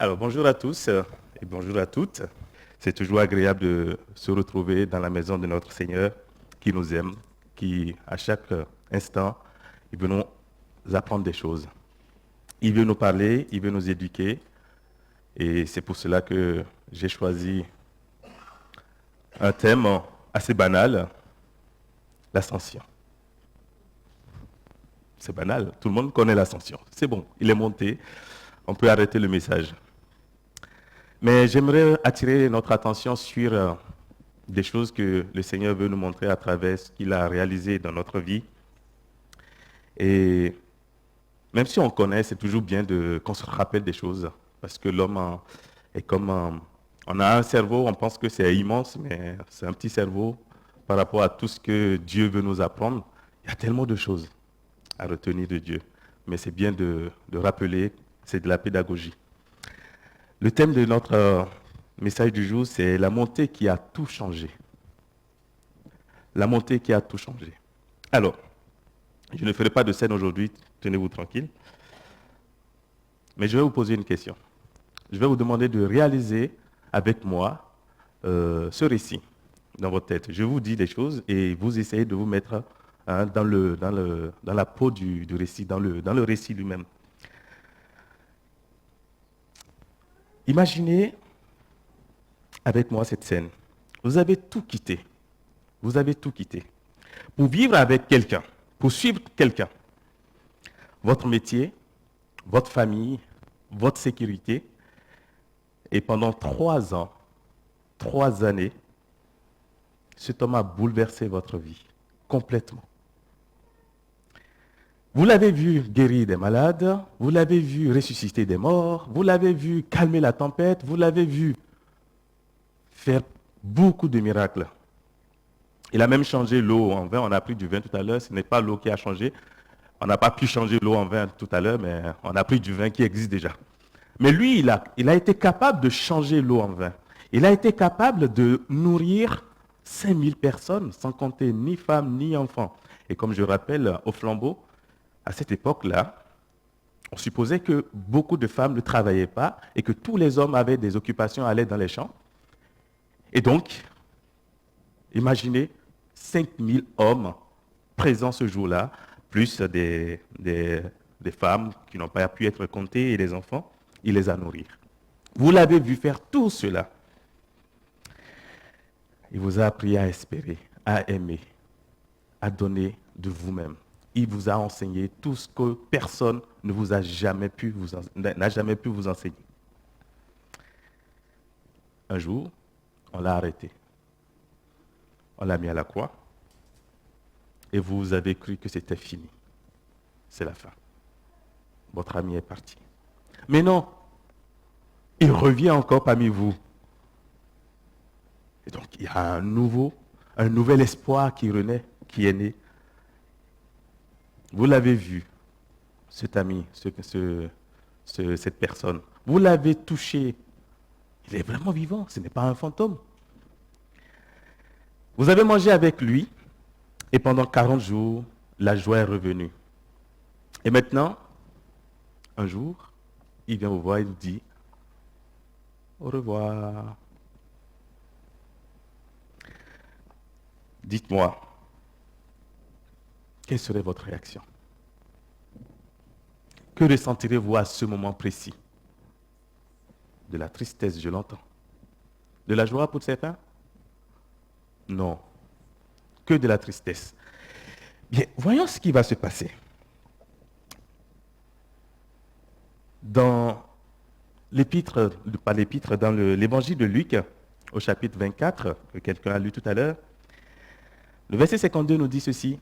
Alors, bonjour à tous et bonjour à toutes. C'est toujours agréable de se retrouver dans la maison de notre Seigneur qui nous aime, qui, à chaque instant, il veut nous apprendre des choses. Il veut nous parler, il veut nous éduquer. Et c'est pour cela que j'ai choisi un thème assez banal, l'ascension. C'est banal, tout le monde connaît l'ascension. C'est bon, il est monté, on peut arrêter le message. Mais j'aimerais attirer notre attention sur des choses que le Seigneur veut nous montrer à travers ce qu'il a réalisé dans notre vie. Et même si on connaît, c'est toujours bien qu'on se rappelle des choses. Parce que l'homme est comme on a un cerveau, on pense que c'est immense, mais c'est un petit cerveau par rapport à tout ce que Dieu veut nous apprendre. Il y a tellement de choses à retenir de Dieu. Mais c'est bien de rappeler, c'est de la pédagogie. Le thème de notre message du jour, c'est la montée qui a tout changé. La montée qui a tout changé. Alors, je ne ferai pas de scène aujourd'hui, tenez-vous tranquille. Mais je vais vous poser une question. Je vais vous demander de réaliser avec moi ce récit dans votre tête. Je vous dis des choses et vous essayez de vous mettre dans la peau du récit, dans le récit lui-même. Imaginez avec moi cette scène. Vous avez tout quitté. Vous avez tout quitté. Pour vivre avec quelqu'un, pour suivre quelqu'un. Votre métier, votre famille, votre sécurité. Et pendant 3 ans, 3 années, cet homme a bouleversé votre vie complètement. Vous l'avez vu guérir des malades, vous l'avez vu ressusciter des morts, vous l'avez vu calmer la tempête, vous l'avez vu faire beaucoup de miracles. Il a même changé l'eau en vin, on a pris du vin tout à l'heure, ce n'est pas l'eau qui a changé. On n'a pas pu changer l'eau en vin tout à l'heure, mais on a pris du vin qui existe déjà. Mais lui, il a été capable de changer l'eau en vin. Il a été capable de nourrir 5000 personnes, sans compter ni femmes ni enfants. Et comme je rappelle, au Flambeau, à cette époque-là, on supposait que beaucoup de femmes ne travaillaient pas et que tous les hommes avaient des occupations à aller dans les champs. Et donc, imaginez 5000 hommes présents ce jour-là, plus des femmes qui n'ont pas pu être comptées et des enfants, il les a nourris. Vous l'avez vu faire tout cela. Il vous a appris à espérer, à aimer, à donner de vous-même. Il vous a enseigné tout ce que personne ne vous a n'a jamais pu vous enseigner. Un jour, on l'a arrêté. On l'a mis à la croix. Et vous avez cru que c'était fini. C'est la fin. Votre ami est parti. Mais non, il revient encore parmi vous. Et donc, il y a un nouvel espoir qui renaît, qui est né. Vous l'avez vu, cet ami, cette personne. Vous l'avez touché. Il est vraiment vivant, ce n'est pas un fantôme. Vous avez mangé avec lui, et pendant 40 jours, la joie est revenue. Et maintenant, un jour, il vient vous voir et vous dit, au revoir. Dites-moi, quelle serait votre réaction? Que ressentirez-vous à ce moment précis? De la tristesse, je l'entends. De la joie pour certains? Non. Que de la tristesse. Bien, voyons ce qui va se passer. Dans l'épître, pas l'épître, dans l'évangile de Luc, au chapitre 24, que quelqu'un a lu tout à l'heure, le verset 52 nous dit ceci.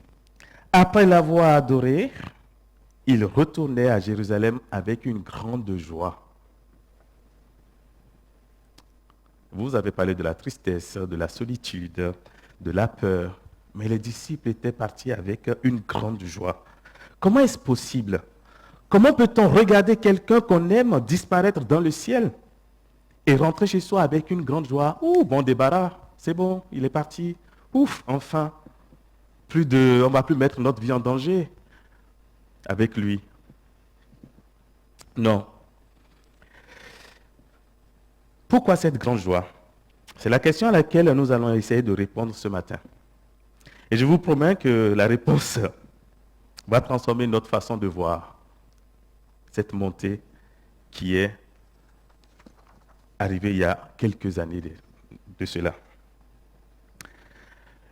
Après l'avoir adoré, il retournait à Jérusalem avec une grande joie. Vous avez parlé de la tristesse, de la solitude, de la peur, mais les disciples étaient partis avec une grande joie. Comment est-ce possible? Comment peut-on regarder quelqu'un qu'on aime disparaître dans le ciel et rentrer chez soi avec une grande joie? Ouh, bon débarras, c'est bon, il est parti. Ouf, enfin, on ne va plus mettre notre vie en danger avec lui. Non. Pourquoi cette grande joie? C'est la question à laquelle nous allons essayer de répondre ce matin. Et je vous promets que la réponse va transformer notre façon de voir cette montée qui est arrivée il y a quelques années de cela.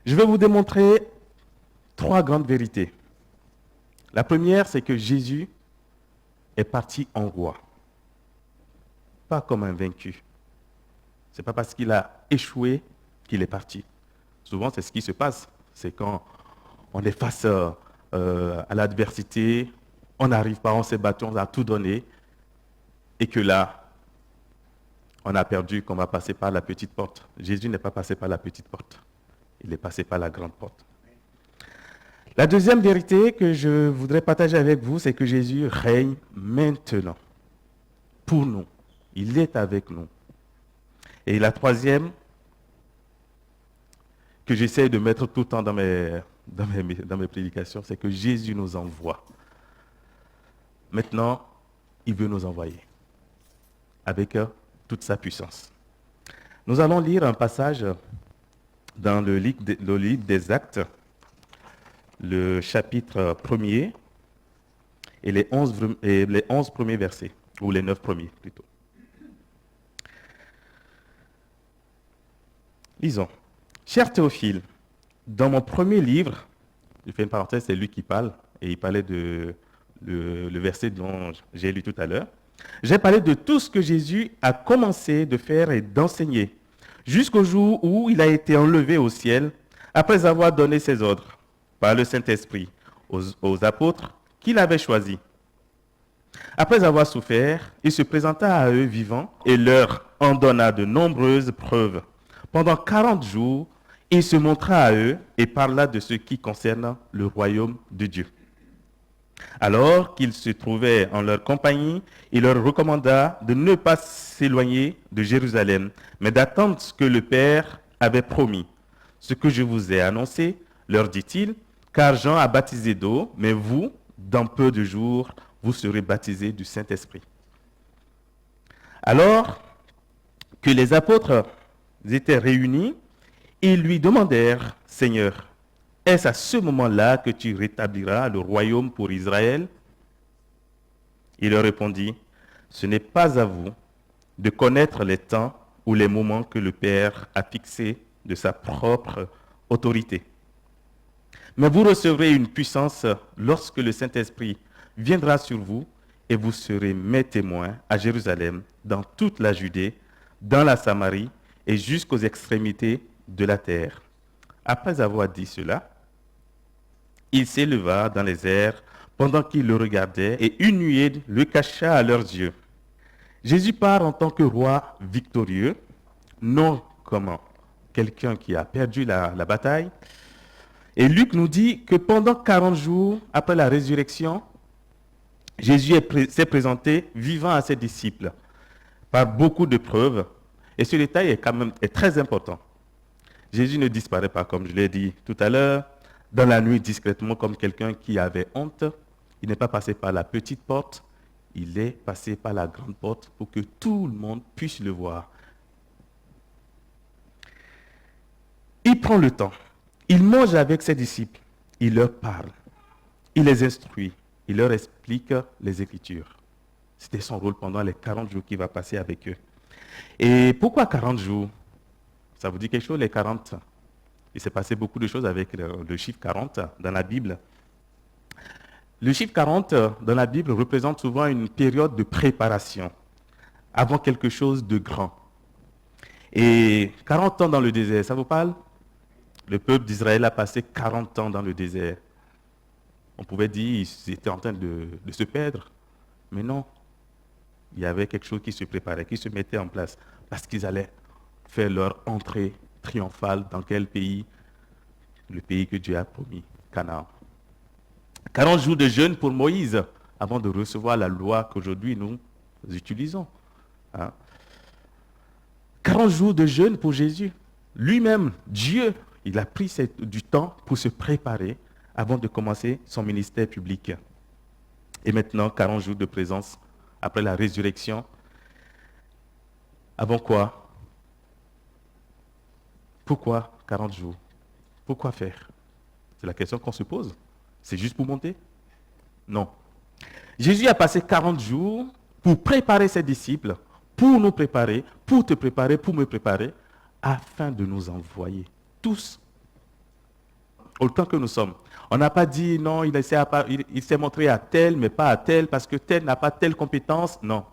Je vais vous démontrer 3 grandes vérités. La première, c'est que Jésus est parti en roi, pas comme un vaincu. Ce n'est pas parce qu'il a échoué qu'il est parti. Souvent, c'est ce qui se passe. C'est quand on est face à l'adversité, on n'arrive pas, on s'est battu, on a tout donné, et que là, on a perdu, qu'on va passer par la petite porte. Jésus n'est pas passé par la petite porte. Il est passé par la grande porte. La deuxième vérité que je voudrais partager avec vous, c'est que Jésus règne maintenant pour nous. Il est avec nous. Et la troisième, que j'essaie de mettre tout le temps dans mes prédications, c'est que Jésus nous envoie. Maintenant, il veut nous envoyer avec toute sa puissance. Nous allons lire un passage dans le livre des Actes, le chapitre 1er et les 11 premiers versets, ou les 9 premiers plutôt. Lisons. Cher Théophile, dans mon premier livre, je fais une parenthèse, c'est lui qui parle, et il parlait de le verset dont j'ai lu tout à l'heure. J'ai parlé de tout ce que Jésus a commencé de faire et d'enseigner, jusqu'au jour où il a été enlevé au ciel, après avoir donné ses ordres par le Saint-Esprit aux apôtres qu'il avait choisis. Après avoir souffert, il se présenta à eux vivants et leur en donna de nombreuses preuves. Pendant 40 jours, il se montra à eux et parla de ce qui concerne le royaume de Dieu. Alors qu'ils se trouvaient en leur compagnie, il leur recommanda de ne pas s'éloigner de Jérusalem, mais d'attendre ce que le Père avait promis. Ce que je vous ai annoncé, leur dit-il, car Jean a baptisé d'eau, mais vous, dans peu de jours, vous serez baptisés du Saint-Esprit. Alors que les apôtres étaient réunis, ils lui demandèrent, Seigneur, est-ce à ce moment-là que tu rétabliras le royaume pour Israël? Il leur répondit, ce n'est pas à vous de connaître les temps ou les moments que le Père a fixés de sa propre autorité. Mais vous recevrez une puissance lorsque le Saint-Esprit viendra sur vous et vous serez mes témoins à Jérusalem, dans toute la Judée, dans la Samarie et jusqu'aux extrémités de la terre. Après avoir dit cela, il s'éleva dans les airs pendant qu'ils le regardaient et une nuée le cacha à leurs yeux. Jésus part en tant que roi victorieux, non comme quelqu'un qui a perdu la bataille. Et Luc nous dit que pendant 40 jours après la résurrection, Jésus s'est présenté vivant à ses disciples par beaucoup de preuves. Et ce détail est très important. Jésus ne disparaît pas, comme je l'ai dit tout à l'heure, dans la nuit discrètement comme quelqu'un qui avait honte. Il n'est pas passé par la petite porte, il est passé par la grande porte pour que tout le monde puisse le voir. Il prend le temps, il mange avec ses disciples, il leur parle, il les instruit, il leur explique les Écritures. C'était son rôle pendant les 40 jours qu'il va passer avec eux. Et pourquoi 40 jours? Ça vous dit quelque chose, les 40? Il s'est passé beaucoup de choses avec le chiffre 40 dans la Bible. Le chiffre 40 dans la Bible représente souvent une période de préparation avant quelque chose de grand. Et 40 ans dans le désert, ça vous parle? Le peuple d'Israël a passé 40 ans dans le désert. On pouvait dire qu'ils étaient en train de se perdre, mais non. Il y avait quelque chose qui se préparait, qui se mettait en place, parce qu'ils allaient faire leur entrée triomphale dans quel pays? Le pays que Dieu a promis, Canaan. 40 jours de jeûne pour Moïse, avant de recevoir la loi qu'aujourd'hui nous utilisons. 40 jours de jeûne pour Jésus. Lui-même, Dieu, il a pris du temps pour se préparer avant de commencer son ministère public. Et maintenant, 40 jours de présence après la résurrection. Avant quoi? Pourquoi 40 jours? Pourquoi faire? C'est la question qu'on se pose. C'est juste pour monter? Non. Jésus a passé 40 jours pour préparer ses disciples, pour nous préparer, pour te préparer, pour me préparer, afin de nous envoyer tous autant que nous sommes. On n'a pas dit non, il s'est montré à tel, mais pas à tel, parce que tel n'a pas telle compétence. Non.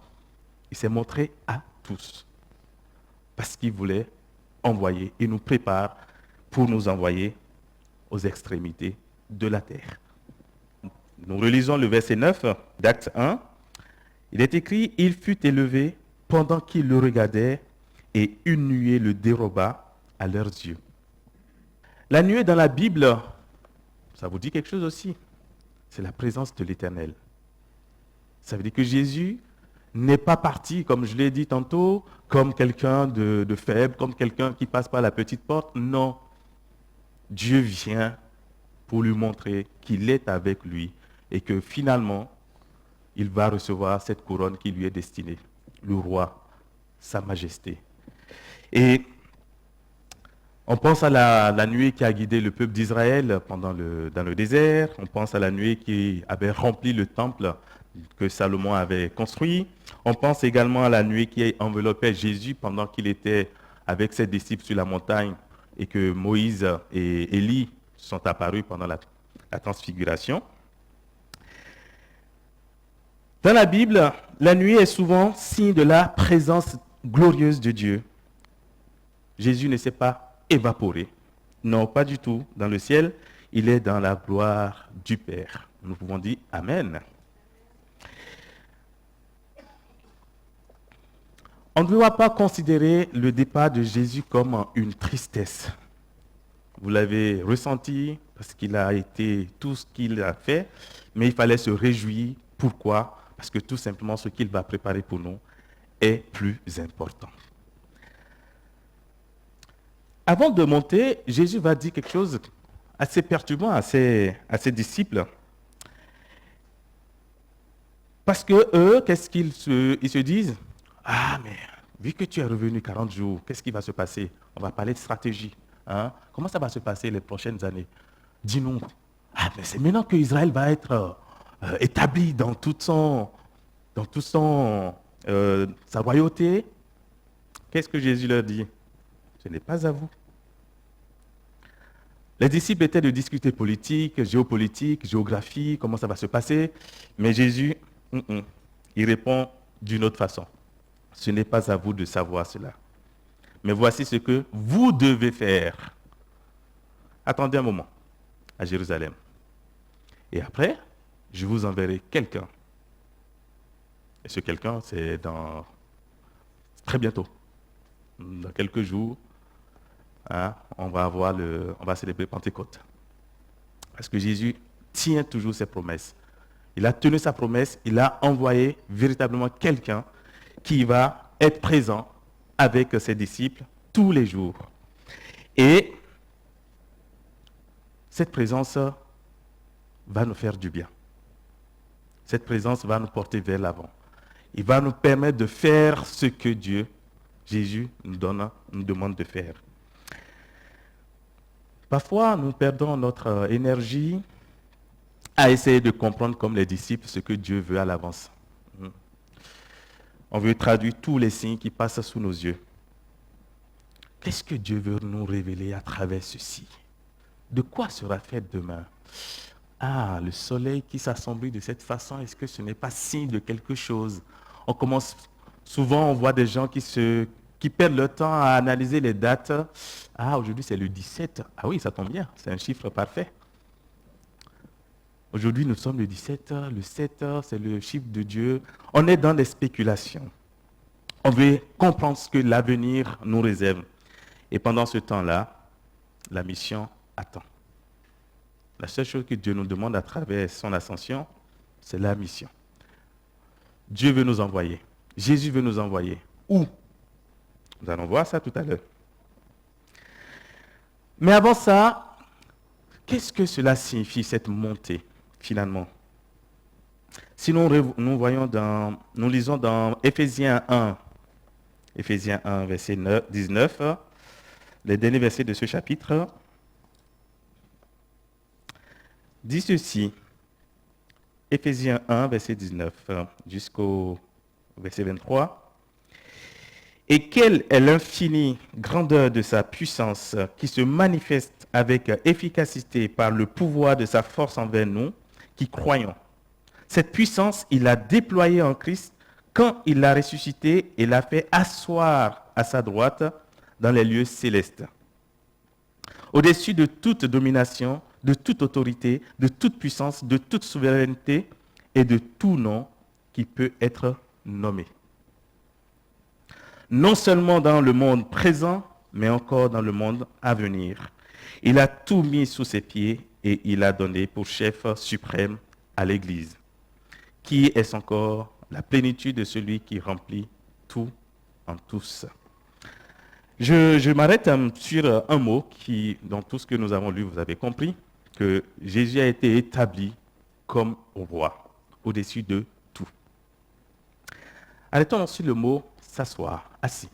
Il s'est montré à tous. Parce qu'il voulait envoyer. Il nous prépare pour nous envoyer aux extrémités de la terre. Nous relisons le verset 9 d'Acte 1. Il est écrit, il fut élevé pendant qu'ils le regardaient et une nuée le déroba à leurs yeux. La nuée dans la Bible, ça vous dit quelque chose aussi? C'est la présence de l'Éternel. Ça veut dire que Jésus n'est pas parti, comme je l'ai dit tantôt, comme quelqu'un de faible, comme quelqu'un qui passe par la petite porte. Non. Dieu vient pour lui montrer qu'il est avec lui et que finalement, il va recevoir cette couronne qui lui est destinée. Le roi, sa majesté. Et on pense à la nuée qui a guidé le peuple d'Israël dans le désert. On pense à la nuée qui avait rempli le temple que Salomon avait construit. On pense également à la nuée qui enveloppait Jésus pendant qu'il était avec ses disciples sur la montagne et que Moïse et Élie sont apparus pendant la transfiguration. Dans la Bible, la nuée est souvent signe de la présence glorieuse de Dieu. Jésus ne s'est pas évaporé. Non, pas du tout. Dans le ciel, il est dans la gloire du Père. Nous pouvons dire Amen. On ne doit pas considérer le départ de Jésus comme une tristesse. Vous l'avez ressenti parce qu'il a été tout ce qu'il a fait, mais il fallait se réjouir. Pourquoi? Parce que tout simplement ce qu'il va préparer pour nous est plus important. Avant de monter, Jésus va dire quelque chose assez perturbant à ses disciples. Parce que eux, qu'est-ce qu'ils se disent? Ah, mais vu que tu es revenu 40 jours, qu'est-ce qui va se passer? On va parler de stratégie. Hein? Comment ça va se passer les prochaines années? Dis-nous. Ah, mais c'est maintenant que Israël va être établi dans sa royauté. Qu'est-ce que Jésus leur dit? Ce n'est pas à vous. Les disciples étaient de discuter politique, géopolitique, géographie, comment ça va se passer. Mais Jésus, il répond d'une autre façon. Ce n'est pas à vous de savoir cela. Mais voici ce que vous devez faire. Attendez un moment à Jérusalem. Et après, je vous enverrai quelqu'un. Et ce quelqu'un, c'est très bientôt. Dans quelques jours, hein, on va célébrer Pentecôte. Parce que Jésus tient toujours ses promesses. Il a tenu sa promesse, il a envoyé véritablement quelqu'un qui va être présent avec ses disciples tous les jours. Et cette présence va nous faire du bien. Cette présence va nous porter vers l'avant. Il va nous permettre de faire ce que Jésus nous demande de faire. Parfois, nous perdons notre énergie à essayer de comprendre comme les disciples ce que Dieu veut à l'avance. On veut traduire tous les signes qui passent sous nos yeux. Qu'est-ce que Dieu veut nous révéler à travers ceci? De quoi sera fait demain? Ah, le soleil qui s'assombrit de cette façon, est-ce que ce n'est pas signe de quelque chose? Souvent on voit des gens qui perdent leur temps à analyser les dates. Ah, aujourd'hui c'est le 17. Ah oui, ça tombe bien, c'est un chiffre parfait. Aujourd'hui nous sommes le 17, le 7, c'est le chiffre de Dieu. On est dans les spéculations. On veut comprendre ce que l'avenir nous réserve. Et pendant ce temps-là, la mission attend. La seule chose que Dieu nous demande à travers son ascension, c'est la mission. Dieu veut nous envoyer. Jésus veut nous envoyer. Où? Nous allons voir ça tout à l'heure. Mais avant ça, qu'est-ce que cela signifie, cette montée, finalement? Si nous lisons dans Éphésiens 1, Éphésiens 1, verset 19, les derniers versets de ce chapitre, dit ceci. Éphésiens 1, verset 19 jusqu'au verset 23. Et quelle est l'infinie grandeur de sa puissance qui se manifeste avec efficacité par le pouvoir de sa force envers nous qui croyons. Cette puissance, il l'a déployée en Christ quand il l'a ressuscité et l'a fait asseoir à sa droite dans les lieux célestes. Au-dessus de toute domination, de toute autorité, de toute puissance, de toute souveraineté et de tout nom qui peut être nommé. Non seulement dans le monde présent, mais encore dans le monde à venir. Il a tout mis sous ses pieds et il a donné pour chef suprême à l'Église, qui est son corps, la plénitude de celui qui remplit tout en tous. Je m'arrête sur un mot qui, dans tout ce que nous avons lu, vous avez compris, que Jésus a été établi comme roi, au-dessus de tout. Arrêtons sur le mot s'asseoir, assis.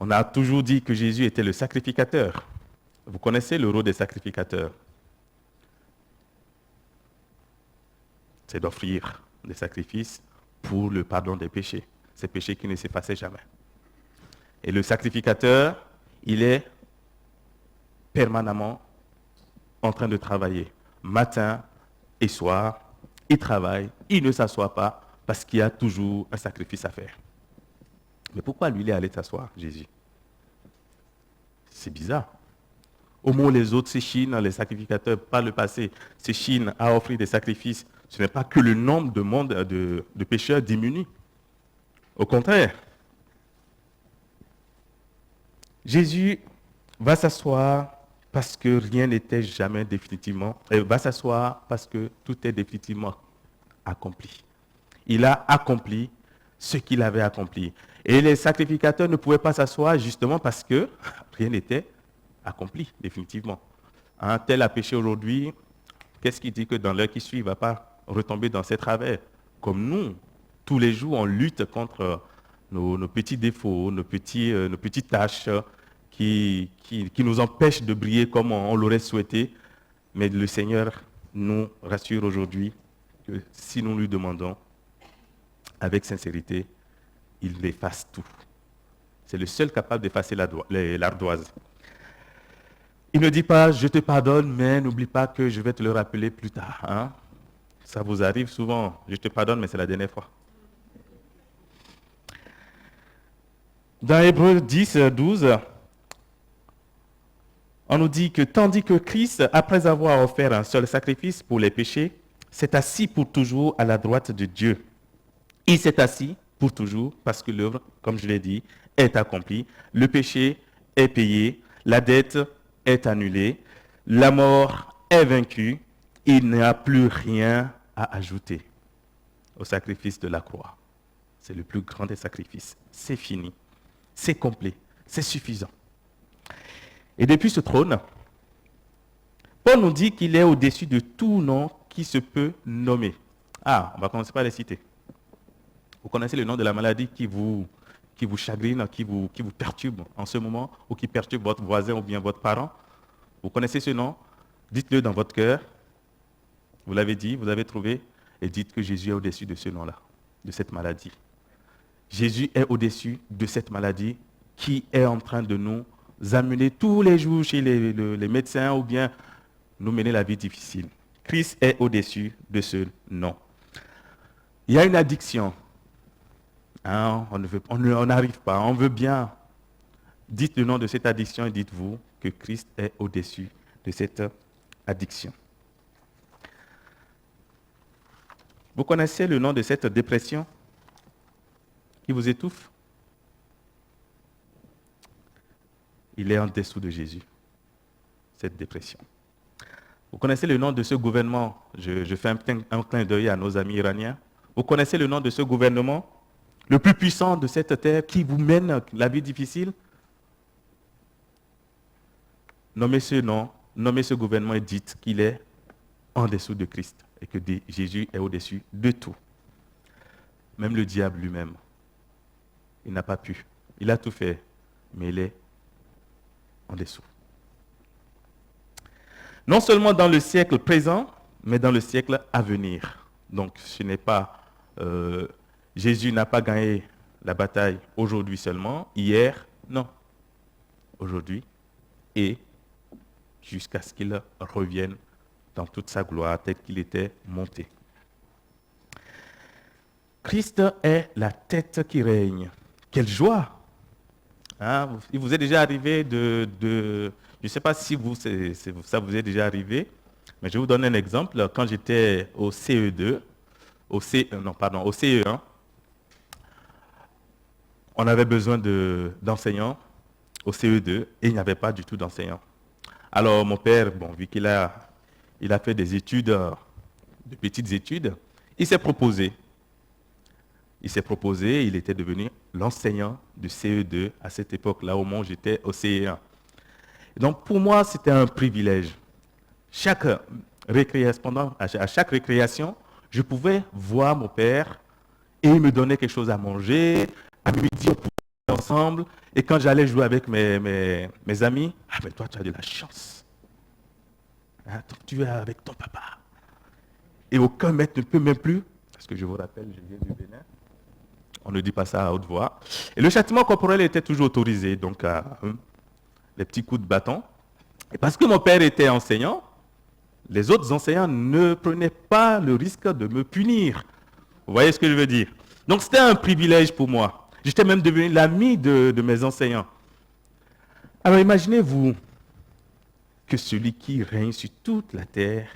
On a toujours dit que Jésus était le sacrificateur. Vous connaissez le rôle des sacrificateurs? C'est d'offrir des sacrifices pour le pardon des péchés, ces péchés qui ne s'effaçaient jamais. Et le sacrificateur, il est permanemment en train de travailler. Matin et soir, il travaille, il ne s'assoit pas parce qu'il y a toujours un sacrifice à faire. Mais pourquoi lui, il est allé s'asseoir, Jésus? C'est bizarre. Au moins, les autres s'échinent, les sacrificateurs, par le passé, s'échinent à offrir des sacrifices. Ce n'est pas que le nombre de pécheurs diminue. Au contraire, Jésus va s'asseoir parce que rien n'était jamais définitivement, va s'asseoir parce que tout est définitivement accompli. Il a accompli ce qu'il avait accompli. Et les sacrificateurs ne pouvaient pas s'asseoir justement parce que rien n'était accompli définitivement. Un tel a péché aujourd'hui, qu'est-ce qui dit que dans l'heure qui suit, il ne va pas retomber dans ses travers? Comme nous, tous les jours, on lutte contre nos petits défauts, nos petites tâches qui nous empêchent de briller comme on l'aurait souhaité. Mais le Seigneur nous rassure aujourd'hui que si nous lui demandons avec sincérité, il efface tout. C'est le seul capable d'effacer l'ardoise. Il ne dit pas, je te pardonne, mais n'oublie pas que je vais te le rappeler plus tard. Hein? Ça vous arrive souvent, je te pardonne, mais c'est la dernière fois. Dans Hébreux 10, 12, on nous dit que tandis que Christ, après avoir offert un seul sacrifice pour les péchés, s'est assis pour toujours à la droite de Dieu. Il s'est assis pour toujours parce que l'œuvre, comme je l'ai dit, est accomplie. Le péché est payé, la dette est annulée, la mort est vaincue. Il n'y a plus rien à ajouter au sacrifice de la croix. C'est le plus grand des sacrifices. C'est fini, c'est complet, c'est suffisant. Et depuis ce trône, Paul nous dit qu'il est au-dessus de tout nom qui se peut nommer. Ah, on va commencer par les citer. Vous connaissez le nom de la maladie qui vous chagrine, qui vous perturbe en ce moment, ou qui perturbe votre voisin ou bien votre parent? Vous connaissez ce nom? Dites-le dans votre cœur. Vous l'avez dit, vous avez trouvé, et dites que Jésus est au-dessus de ce nom-là, de cette maladie. Jésus est au-dessus de cette maladie qui est en train de nous amener tous les jours chez les médecins ou bien nous mener la vie difficile. Christ est au-dessus de ce nom. Il y a une addiction. Hein, on n'arrive pas, on veut bien. Dites le nom de cette addiction et dites-vous que Christ est au-dessus de cette addiction. Vous connaissez le nom de cette dépression qui vous étouffe? Il est en dessous de Jésus, cette dépression. Vous connaissez le nom de ce gouvernement? Je fais un clin d'œil à nos amis iraniens. Vous connaissez le nom de ce gouvernement? Le plus puissant de cette terre qui vous mène la vie difficile? Nommez ce nom, nommez ce gouvernement et dites qu'il est en dessous de Christ et que Jésus est au-dessus de tout. Même le diable lui-même Il n'a pas pu. Il a tout fait, mais il est en dessous. Non seulement dans le siècle présent, mais dans le siècle à venir. Donc, ce n'est pas... Jésus n'a pas gagné la bataille aujourd'hui seulement, hier, non. Aujourd'hui et jusqu'à ce qu'il revienne dans toute sa gloire, tel qu'il était monté. Christ est la tête qui règne. Quelle joie! Hein? Il vous est déjà arrivé je ne sais pas si ça vous est déjà arrivé, mais je vais vous donner un exemple. Quand j'étais au CE2, au CE1, on avait besoin d'enseignants au CE2 et il n'y avait pas du tout d'enseignants. Alors mon père, vu qu'il il a fait des études, de petites études, il s'est proposé. Il était devenu l'enseignant du CE2 à cette époque-là, au moment où j'étais au CE1. Et donc pour moi, c'était un privilège. À chaque récréation, je pouvais voir mon père et il me donnait quelque chose à manger. À midi, on pouvait jouer ensemble. Et quand j'allais jouer avec mes amis, ah mais toi, tu as de la chance. Hein, tu es avec ton papa. Et aucun maître ne peut même plus, parce que je vous rappelle, je viens du Bénin, on ne dit pas ça à haute voix. Et le châtiment corporel était toujours autorisé, donc les petits coups de bâton. Et parce que mon père était enseignant, les autres enseignants ne prenaient pas le risque de me punir. Vous voyez ce que je veux dire? Donc c'était un privilège pour moi. J'étais même devenu l'ami de mes enseignants. Alors imaginez-vous que celui qui règne sur toute la terre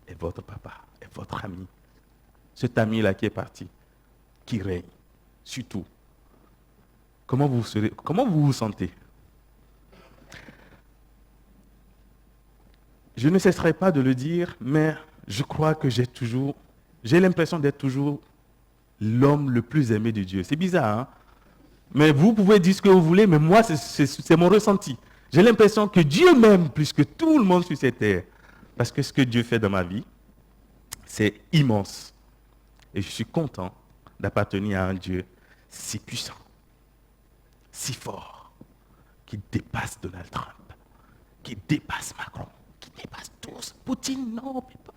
est votre papa, est votre ami. Cet ami-là qui est parti, qui règne sur tout. Comment vous vous sentez? Je ne cesserai pas de le dire, mais je crois que j'ai l'impression d'être toujours l'homme le plus aimé de Dieu. C'est bizarre, hein? Mais vous pouvez dire ce que vous voulez, mais moi, c'est mon ressenti. J'ai l'impression que Dieu m'aime plus que tout le monde sur cette terre. Parce que ce que Dieu fait dans ma vie, c'est immense. Et je suis content d'appartenir à un Dieu si puissant, si fort, qui dépasse Donald Trump, qui dépasse Macron, qui dépasse tous. Poutine, non, pas.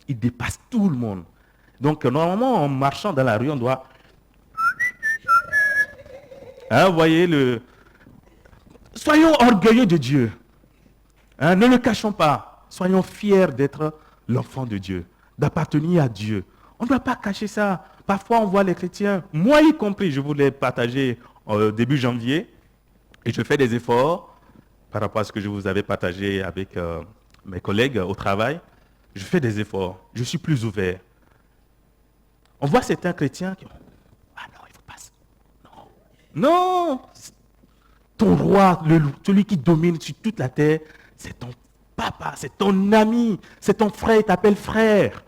Il dépasse tout le monde. Donc, normalement, en marchant dans la rue, on doit... Hein, voyez Soyons orgueilleux de Dieu. Hein, ne le cachons pas. Soyons fiers d'être l'enfant de Dieu, d'appartenir à Dieu. On ne doit pas cacher ça. Parfois, on voit les chrétiens, moi y compris, je vous l'ai partagé début janvier, et je fais des efforts par rapport à ce que je vous avais partagé avec mes collègues au travail. Je fais des efforts. Je suis plus ouvert. On voit certains chrétiens qui... Ah non, il ne faut pas... Non. Non. Ton roi, celui qui domine sur toute la terre, c'est ton papa, c'est ton ami, c'est ton frère, il t'appelle frère.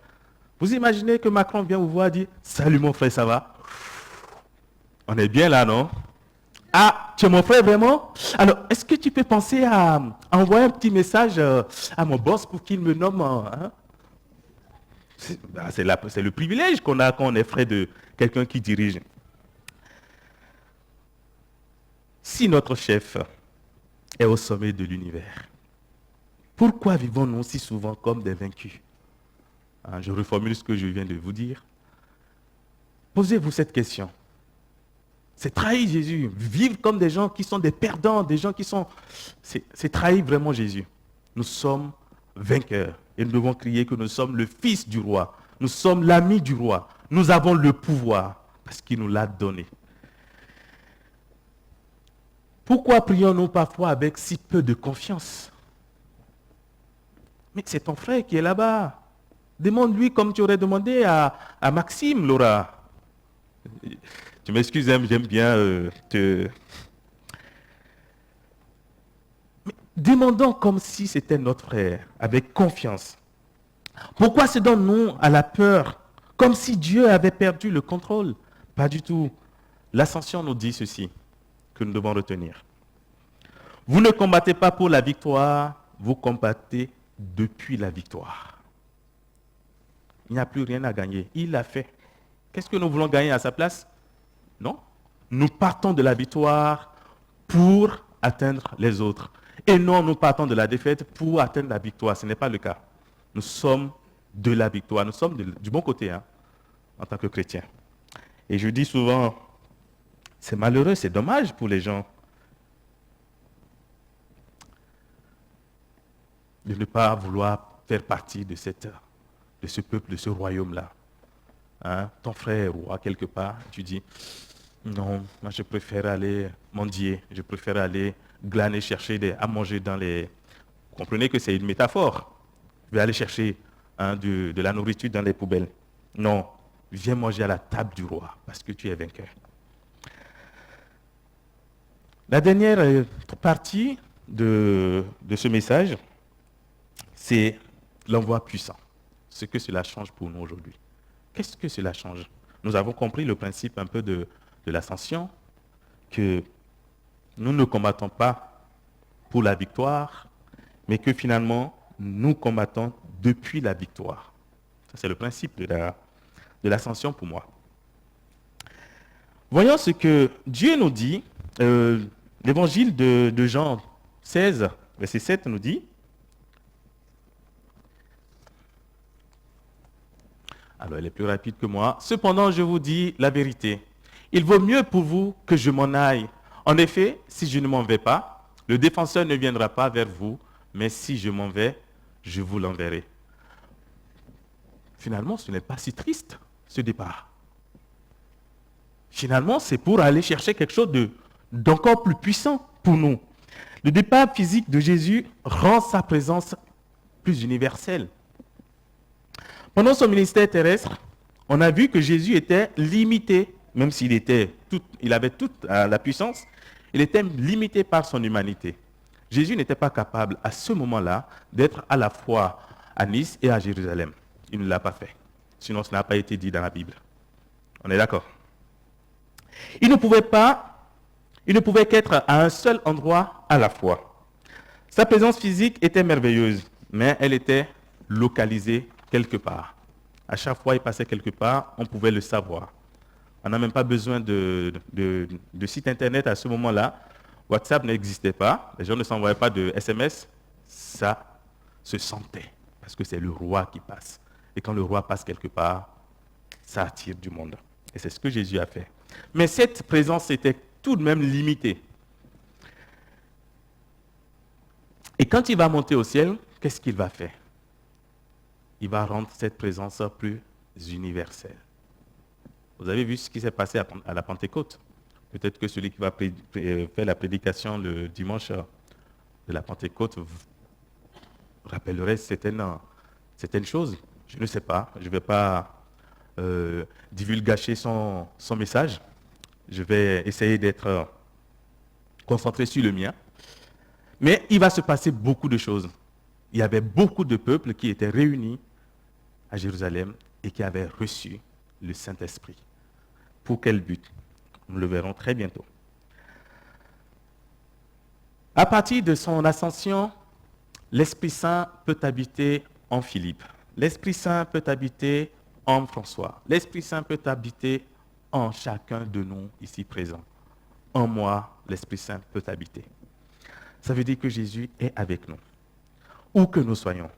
Vous imaginez que Macron vient vous voir et dit « Salut mon frère, ça va ?» On est bien là, non? Ah, tu es mon frère vraiment? Alors, est-ce que tu peux penser à envoyer un petit message à mon boss pour qu'il me nomme hein? C'est le privilège qu'on a quand on est frère de quelqu'un qui dirige. Si notre chef est au sommet de l'univers, pourquoi vivons-nous si souvent comme des vaincus? Je reformule ce que je viens de vous dire. Posez-vous cette question. C'est trahir Jésus. Vivre comme des gens qui sont des perdants, des gens qui sont... C'est trahir vraiment Jésus. Nous sommes vainqueurs et nous devons crier que nous sommes le fils du roi. Nous sommes l'ami du roi. Nous avons le pouvoir parce qu'il nous l'a donné. Pourquoi prions-nous parfois avec si peu de confiance? Mais c'est ton frère qui est là-bas. Demande-lui comme tu aurais demandé à Maxime, Laura. Tu m'excuses, j'aime bien te... Mais demandons comme si c'était notre frère, avec confiance. Pourquoi se donne-nous à la peur, comme si Dieu avait perdu le contrôle? Pas du tout. L'Ascension nous dit ceci, que nous devons retenir. Vous ne combattez pas pour la victoire, vous combattez depuis la victoire. Il n'y a plus rien à gagner. Il l'a fait. Qu'est-ce que nous voulons gagner à sa place? Non. nous partons de la victoire pour atteindre les autres. Et non, nous partons de la défaite pour atteindre la victoire. Ce n'est pas le cas. Nous sommes de la victoire. Nous sommes du bon côté, hein, en tant que chrétiens. Et je dis souvent, c'est malheureux, c'est dommage pour les gens de ne pas vouloir faire partie de ce peuple, de ce royaume-là. Hein? Ton frère est roi quelque part, tu dis, non, moi je préfère aller mendier, je préfère aller glaner, chercher à manger dans les... Vous comprenez que c'est une métaphore. Je vais aller chercher de la nourriture dans les poubelles. Non, viens manger à la table du roi, parce que tu es vainqueur. La dernière partie de ce message, c'est l'envoi puissant. Ce que cela change pour nous aujourd'hui. Qu'est-ce que cela change? Nous avons compris le principe un peu de l'ascension, que nous ne combattons pas pour la victoire, mais que finalement, nous combattons depuis la victoire. Ça, c'est le principe de l'ascension pour moi. Voyons ce que Dieu nous dit. L'évangile de Jean 16, verset 7 nous dit, alors elle est plus rapide que moi, cependant je vous dis la vérité, il vaut mieux pour vous que je m'en aille. En effet, si je ne m'en vais pas, le défenseur ne viendra pas vers vous, mais si je m'en vais, je vous l'enverrai. Finalement, ce n'est pas si triste, ce départ. Finalement, c'est pour aller chercher quelque chose d'encore plus puissant pour nous. Le départ physique de Jésus rend sa présence plus universelle. Pendant son ministère terrestre, on a vu que Jésus était limité, même s'il avait toute la puissance, il était limité par son humanité. Jésus n'était pas capable à ce moment-là d'être à la fois à Nice et à Jérusalem. Il ne l'a pas fait. Sinon, ce n'a pas été dit dans la Bible. On est d'accord? Il ne pouvait qu'être à un seul endroit à la fois. Sa présence physique était merveilleuse, mais elle était localisée quelque part. À chaque fois qu'il passait quelque part, on pouvait le savoir. On n'a même pas besoin de site internet à ce moment-là. WhatsApp n'existait pas, les gens ne s'envoyaient pas de SMS. Ça se sentait, parce que c'est le roi qui passe. Et quand le roi passe quelque part, ça attire du monde. Et c'est ce que Jésus a fait. Mais cette présence était tout de même limitée. Et quand il va monter au ciel, qu'est-ce qu'il va faire? Il va rendre cette présence plus universelle. Vous avez vu ce qui s'est passé à la Pentecôte. Peut-être que celui qui va faire la prédication le dimanche de la Pentecôte rappellerait certaines choses. Je ne sais pas. Je ne vais pas divulgacher son message. Je vais essayer d'être concentré sur le mien. Mais il va se passer beaucoup de choses. Il y avait beaucoup de peuples qui étaient réunis à Jérusalem et qui avaient reçu le Saint-Esprit. Pour quel but? Nous le verrons très bientôt. À partir de son ascension, l'Esprit Saint peut habiter en Philippe. L'Esprit Saint peut habiter en François. L'Esprit Saint peut habiter en chacun de nous ici présents. En moi, l'Esprit Saint peut habiter. Ça veut dire que Jésus est avec nous. Où que nous soyons.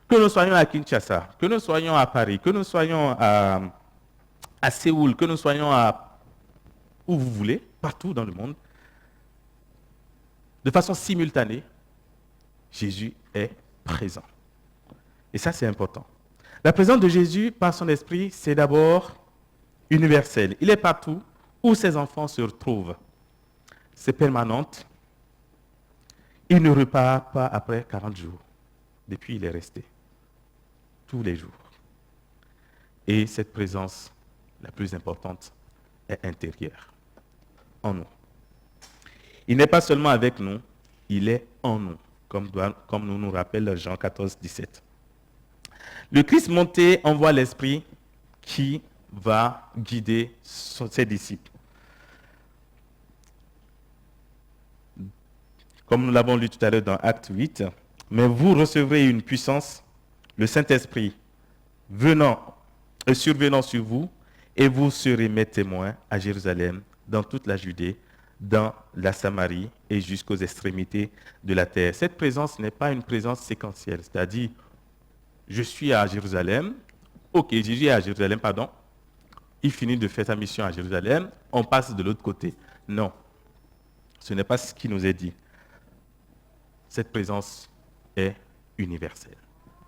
Que nous soyons à Kinshasa, que nous soyons à Paris, que nous soyons à Séoul, que nous soyons où vous voulez, partout dans le monde, de façon simultanée, Jésus est présent. Et ça, c'est important. La présence de Jésus par son esprit, c'est d'abord universel. Il est partout où ses enfants se retrouvent. C'est permanent. Il ne repart pas après 40 jours. Depuis, il est resté. Tous les jours. Et cette présence, la plus importante, est intérieure. En nous. Il n'est pas seulement avec nous, il est en nous, comme nous rappelle Jean 14, 17. Le Christ monté envoie l'Esprit qui va guider ses disciples. Comme nous l'avons lu tout à l'heure dans Acte 8, mais vous recevrez une puissance, le Saint-Esprit, survenant sur vous, et vous serez mes témoins à Jérusalem, dans toute la Judée, dans la Samarie et jusqu'aux extrémités de la terre. Cette présence n'est pas une présence séquentielle, c'est-à-dire, je suis à Jérusalem, ok, Jésus est à Jérusalem, pardon, il finit de faire sa mission à Jérusalem, on passe de l'autre côté. Non, ce n'est pas ce qui nous est dit. Cette présence est universelle,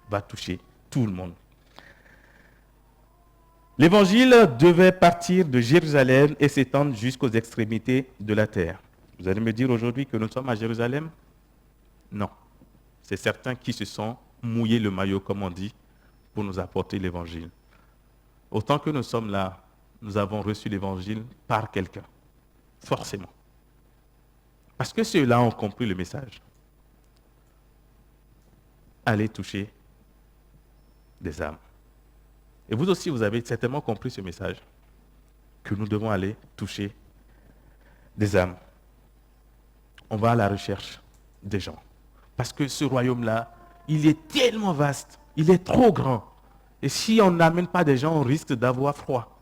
va toucher tout le monde. L'évangile devait partir de Jérusalem et s'étendre jusqu'aux extrémités de la terre. Vous allez me dire aujourd'hui que nous sommes à Jérusalem? Non. C'est certains qui se sont mouillés le maillot, comme on dit, pour nous apporter l'évangile. Autant que nous sommes là, nous avons reçu l'évangile par quelqu'un. Forcément. Parce que ceux-là ont compris le message. Allez toucher des âmes. Et vous aussi, vous avez certainement compris ce message, que nous devons aller toucher des âmes. On va à la recherche des gens. Parce que ce royaume-là, il est tellement vaste, il est trop grand. Et si on n'amène pas des gens, on risque d'avoir froid.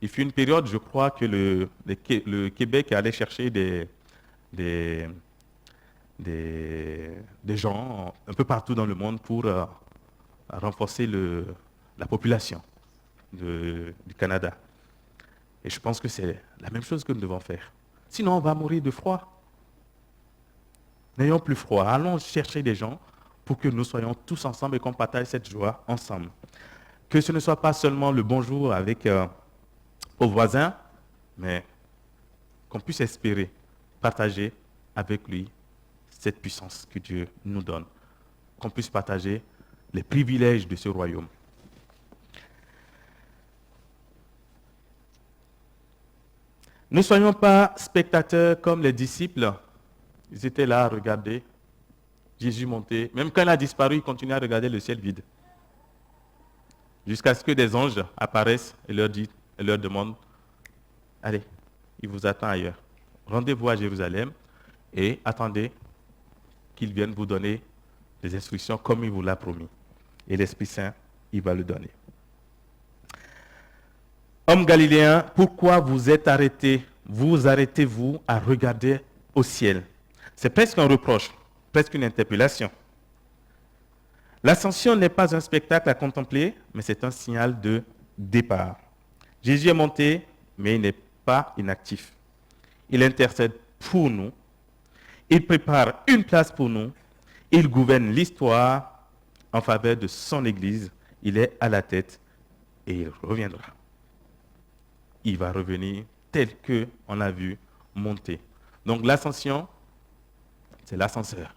Il fut une période, je crois, que le Québec allait chercher des gens un peu partout dans le monde pour renforcer la population du Canada. Et je pense que c'est la même chose que nous devons faire. Sinon, on va mourir de froid. N'ayons plus froid. Allons chercher des gens pour que nous soyons tous ensemble et qu'on partage cette joie ensemble. Que ce ne soit pas seulement le bonjour avec aux voisins, mais qu'on puisse espérer partager avec lui cette puissance que Dieu nous donne. Qu'on puisse partager les privilèges de ce royaume. Ne soyons pas spectateurs comme les disciples. Ils étaient là à regarder Jésus monter. Même quand il a disparu, ils continuaient à regarder le ciel vide. Jusqu'à ce que des anges apparaissent et leur demandent, allez, il vous attend ailleurs. Rendez-vous à Jérusalem et attendez qu'il vienne vous donner des instructions comme il vous l'a promis. Et l'Esprit Saint, il va le donner. Hommes galiléens, pourquoi vous êtes arrêtés? Vous arrêtez-vous à regarder au ciel? C'est presque un reproche, presque une interpellation. L'ascension n'est pas un spectacle à contempler, mais c'est un signal de départ. Jésus est monté, mais il n'est pas inactif. Il intercède pour nous. Il prépare une place pour nous. Il gouverne l'histoire en faveur de son Église. Il est à la tête et il reviendra. Il va revenir tel qu'on l'a vu monter. Donc l'ascension, c'est l'ascenseur.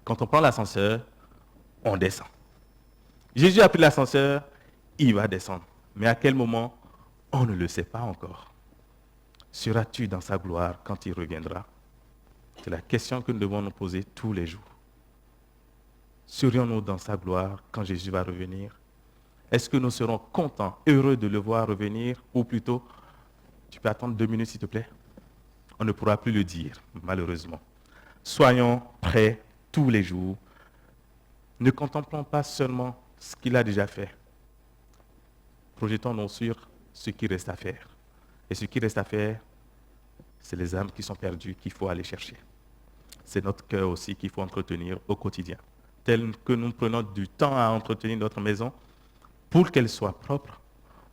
Quand on prend l'ascenseur, on descend. Jésus a pris l'ascenseur, il va descendre. Mais à quel moment? On ne le sait pas encore. Seras-tu dans sa gloire quand il reviendra? C'est la question que nous devons nous poser tous les jours. Serions-nous dans sa gloire quand Jésus va revenir? Est-ce que nous serons contents, heureux de le voir revenir? Ou plutôt, tu peux attendre 2 minutes s'il te plaît? On ne pourra plus le dire, malheureusement. Soyons prêts tous les jours. Ne contemplons pas seulement ce qu'il a déjà fait. Projetons-nous sur ce qui reste à faire. Et ce qui reste à faire, c'est les âmes qui sont perdues qu'il faut aller chercher. C'est notre cœur aussi qu'il faut entretenir au quotidien. Tel que nous prenons du temps à entretenir notre maison pour qu'elle soit propre,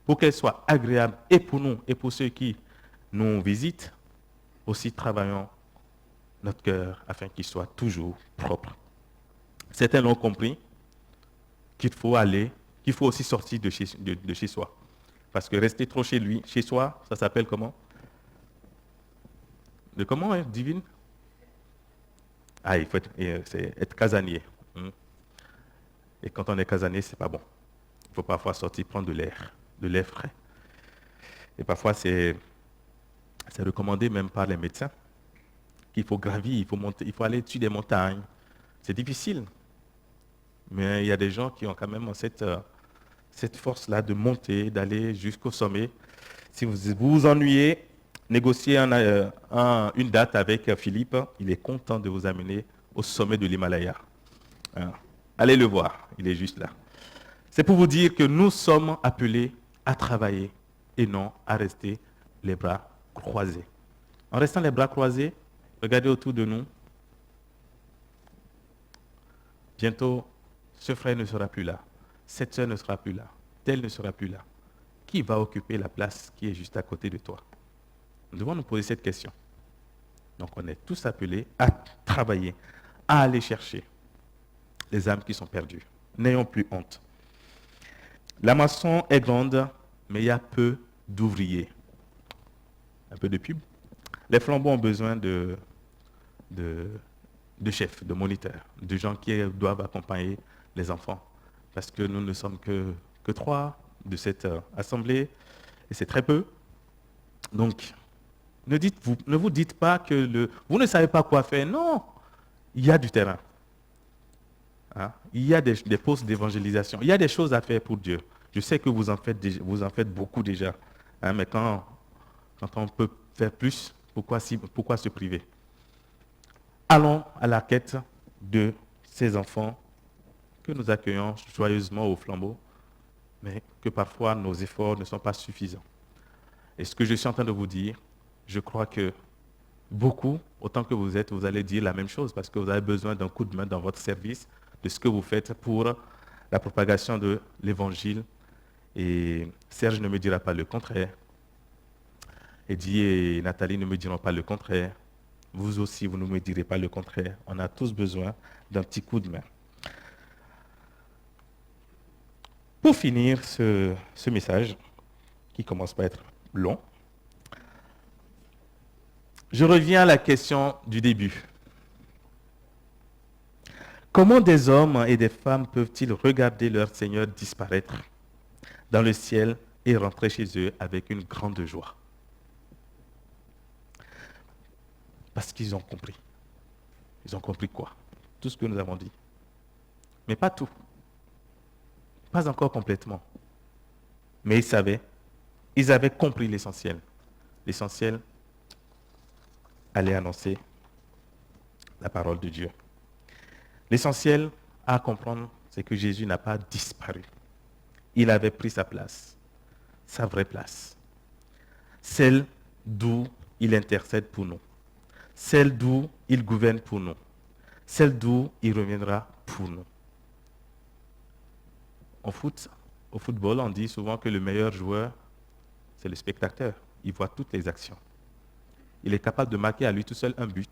pour qu'elle soit agréable et pour nous et pour ceux qui nous visitent, aussi travaillons notre cœur afin qu'il soit toujours propre. Certains l'ont compris qu'il faut aussi sortir de chez soi. Parce que rester trop chez soi, ça s'appelle comment? De comment, hein, divine? Ah, il faut être casanier. Et quand on est casanier, c'est pas bon. Il faut parfois sortir prendre de l'air frais. Et parfois, c'est recommandé même par les médecins qu'il faut gravir, il faut monter, il faut aller dessus des montagnes. C'est difficile. Mais il y a des gens qui ont quand même cette force-là de monter, d'aller jusqu'au sommet. Si vous vous ennuyez, négociez une date avec Philippe. Il est content de vous amener au sommet de l'Himalaya. Allez le voir, il est juste là. C'est pour vous dire que nous sommes appelés à travailler et non à rester les bras croisés. En restant les bras croisés, regardez autour de nous. Bientôt, ce frère ne sera plus là. Cette sœur ne sera plus là. Tel ne sera plus là. Qui va occuper la place qui est juste à côté de toi? Nous devons nous poser cette question. Donc on est tous appelés à travailler, à aller chercher les âmes qui sont perdues. N'ayons plus honte. La maçon est grande, mais il y a peu d'ouvriers. Un peu de pub. Les flambeaux ont besoin de chefs, de moniteurs, de gens qui doivent accompagner les enfants. Parce que nous ne sommes que 3 de cette assemblée, et c'est très peu. Donc, ne vous dites pas que vous ne savez pas quoi faire. Non, il y a du terrain. Hein? Il y a des postes d'évangélisation. Il y a des choses à faire pour Dieu. Je sais que vous en faites beaucoup déjà. Hein, mais quand on peut faire plus, pourquoi se priver? Allons à la quête de ces enfants que nous accueillons joyeusement au flambeau, mais que parfois nos efforts ne sont pas suffisants. Et ce que je suis en train de vous dire, je crois que beaucoup, autant que vous êtes, vous allez dire la même chose parce que vous avez besoin d'un coup de main dans votre service, de ce que vous faites pour la propagation de l'Évangile. Et Serge ne me dira pas le contraire. Eddie et Nathalie ne me diront pas le contraire. Vous aussi, vous ne me direz pas le contraire. On a tous besoin d'un petit coup de main. Pour finir ce message, qui commence par être long, je reviens à la question du début. Comment des hommes et des femmes peuvent-ils regarder leur Seigneur disparaître dans le ciel et rentrer chez eux avec une grande joie? Parce qu'ils ont compris. Ils ont compris quoi? Tout ce que nous avons dit. Mais pas tout. Pas encore complètement. Mais ils savaient. Ils avaient compris l'essentiel. L'essentiel allait annoncer la parole de Dieu. L'essentiel à comprendre, c'est que Jésus n'a pas disparu. Il avait pris sa place, sa vraie place. Celle d'où il intercède pour nous. Celle d'où il gouverne pour nous. Celle d'où il reviendra pour nous. Au football, on dit souvent que le meilleur joueur, c'est le spectateur. Il voit toutes les actions. Il est capable de marquer à lui tout seul un but.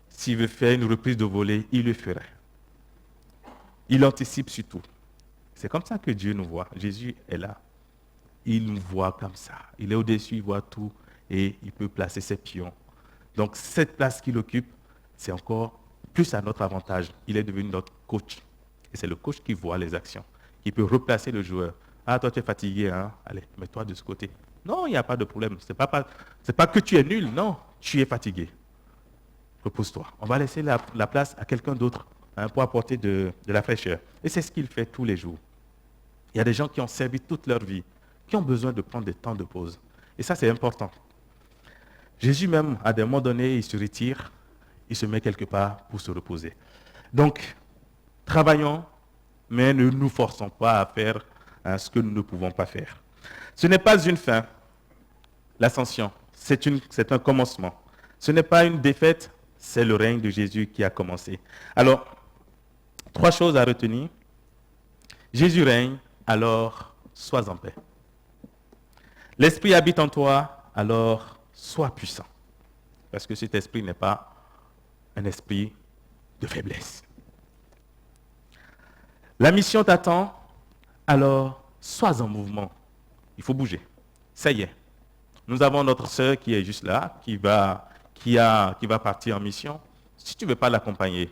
S'il veut faire une reprise de volée, il le ferait. Il anticipe sur tout. C'est comme ça que Dieu nous voit. Jésus est là. Il nous voit comme ça. Il est au-dessus, il voit tout et il peut placer ses pions. Donc cette place qu'il occupe, c'est encore plus à notre avantage. Il est devenu notre coach. Et c'est le coach qui voit les actions, qui peut replacer le joueur. Ah, toi tu es fatigué, hein? Allez, mets-toi de ce côté. Non, il n'y a pas de problème. Ce n'est pas que tu es nul, non, tu es fatigué. Repose-toi. On va laisser la place à quelqu'un d'autre pour apporter de la fraîcheur. Et c'est ce qu'il fait tous les jours. Il y a des gens qui ont servi toute leur vie, qui ont besoin de prendre des temps de pause. Et ça, c'est important. Jésus même, à des moments donnés, il se retire, il se met quelque part pour se reposer. Donc, travaillons, mais ne nous forçons pas à faire ce que nous ne pouvons pas faire. Ce n'est pas une fin, l'ascension, c'est un commencement. Ce n'est pas une défaite, c'est le règne de Jésus qui a commencé. Alors, 3 choses à retenir. Jésus règne, alors sois en paix. L'Esprit habite en toi, alors sois puissant. Parce que cet esprit n'est pas un esprit de faiblesse. La mission t'attend, alors sois en mouvement. Il faut bouger. Ça y est. Nous avons notre sœur qui est juste là, qui va partir en mission. Si tu ne veux pas l'accompagner,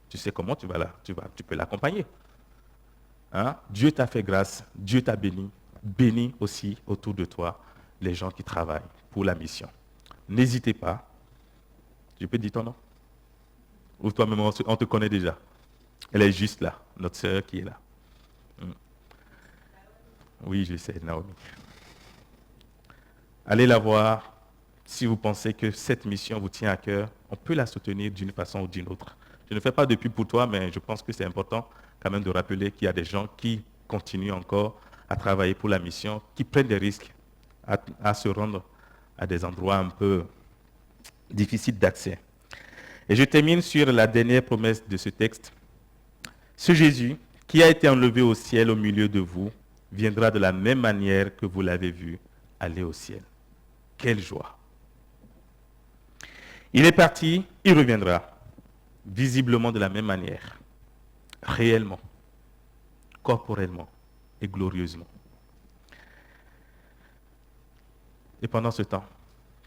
tu sais comment tu peux l'accompagner. Hein? Dieu t'a fait grâce, Dieu t'a béni. Bénis aussi autour de toi les gens qui travaillent pour la mission. N'hésitez pas. Je peux dire ton nom? Ou toi-même, on te connaît déjà. Elle est juste là, notre sœur qui est là. Oui, je sais, Naomi. Allez la voir. Si vous pensez que cette mission vous tient à cœur, on peut la soutenir d'une façon ou d'une autre. Je ne fais pas de pub pour toi, mais je pense que c'est important quand même de rappeler qu'il y a des gens qui continuent encore à travailler pour la mission, qui prennent des risques à se rendre à des endroits un peu difficiles d'accès. Et je termine sur la dernière promesse de ce texte. Ce Jésus, qui a été enlevé au ciel au milieu de vous, viendra de la même manière que vous l'avez vu aller au ciel. Quelle joie! Il est parti, il reviendra, visiblement de la même manière, réellement, corporellement et glorieusement. Et pendant ce temps,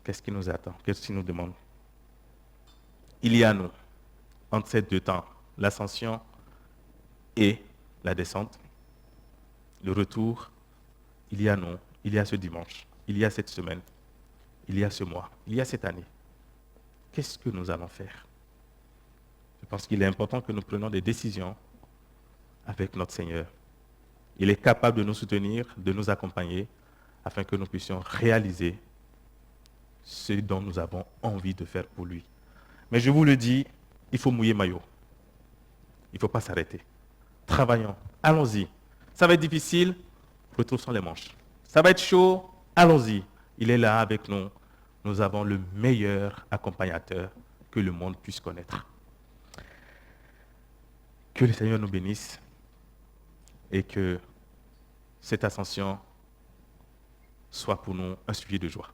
qu'est-ce qui nous attend? Qu'est-ce qu'il nous demande? Il y a nous, entre ces deux temps, l'ascension et la descente, le retour, il y a nous, il y a ce dimanche, il y a cette semaine, il y a ce mois, il y a cette année. Qu'est-ce que nous allons faire? Je pense qu'il est important que nous prenions des décisions avec notre Seigneur. Il est capable de nous soutenir, de nous accompagner, afin que nous puissions réaliser ce dont nous avons envie de faire pour lui. Mais je vous le dis, il faut mouiller maillot. Il ne faut pas s'arrêter. Travaillons, allons-y. Ça va être difficile, retroussons les manches. Ça va être chaud, allons-y. Il est là avec nous. Nous avons le meilleur accompagnateur que le monde puisse connaître. Que le Seigneur nous bénisse et que cette ascension soit pour nous un sujet de joie.